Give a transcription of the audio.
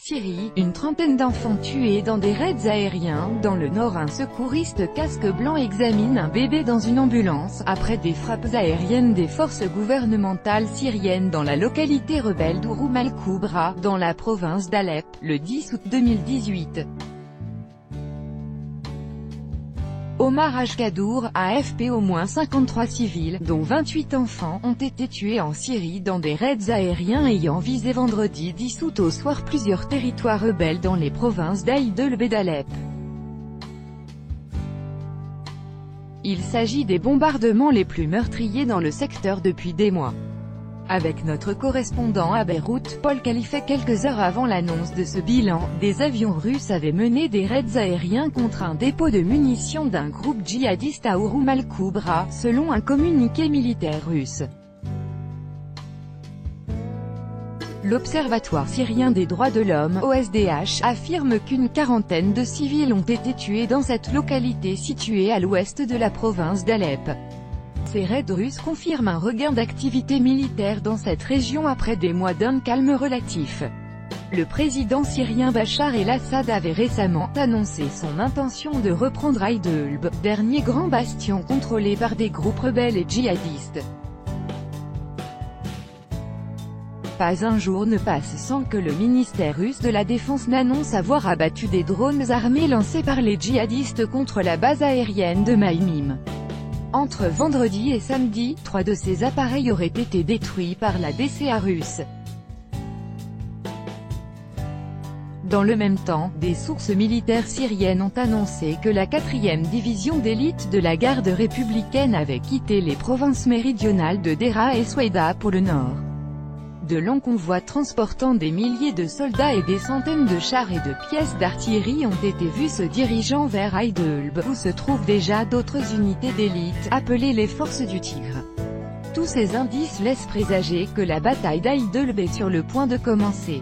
Syrie, une trentaine d'enfants tués dans des raids aériens. Dans le nord, un secouriste casque blanc examine un bébé dans une ambulance, après des frappes aériennes des forces gouvernementales syriennes dans la localité rebelle d'Ouroum al-Koubra, dans la province d'Alep, le 10 août 2018. Omar Ajkadour, AFP. Au moins 53 civils, dont 28 enfants, ont été tués en Syrie dans des raids aériens ayant visé vendredi 10 août au soir plusieurs territoires rebelles dans les provinces d'Aïd-el-Beled et d'Alep. Il s'agit des bombardements les plus meurtriers dans le secteur depuis des mois. Avec notre correspondant à Beyrouth, Paul Khalifeh. Quelques heures avant l'annonce de ce bilan, des avions russes avaient mené des raids aériens contre un dépôt de munitions d'un groupe djihadiste à Ouroum al-Koubra, selon un communiqué militaire russe. L'Observatoire syrien des droits de l'homme, OSDH, affirme qu'une quarantaine de civils ont été tués dans cette localité située à l'ouest de la province d'Alep. Ces raids russes confirment un regain d'activité militaire dans cette région après des mois d'un calme relatif. Le président syrien Bachar el-Assad avait récemment annoncé son intention de reprendre Aïd-el-Beled, dernier grand bastion contrôlé par des groupes rebelles et djihadistes. Pas un jour ne passe sans que le ministère russe de la Défense n'annonce avoir abattu des drones armés lancés par les djihadistes contre la base aérienne de Maïmim. Entre vendredi et samedi, 3 de ces appareils auraient été détruits par la DCA russe. Dans le même temps, des sources militaires syriennes ont annoncé que la 4e division d'élite de la garde républicaine avait quitté les provinces méridionales de Deraa et Souaïda pour le nord. De longs convois transportant des milliers de soldats et des centaines de chars et de pièces d'artillerie ont été vus se dirigeant vers Aïd-el-Beled, où se trouvent déjà d'autres unités d'élite, appelées les Forces du Tigre. Tous ces indices laissent présager que la bataille d'Aïd-el-Beled est sur le point de commencer.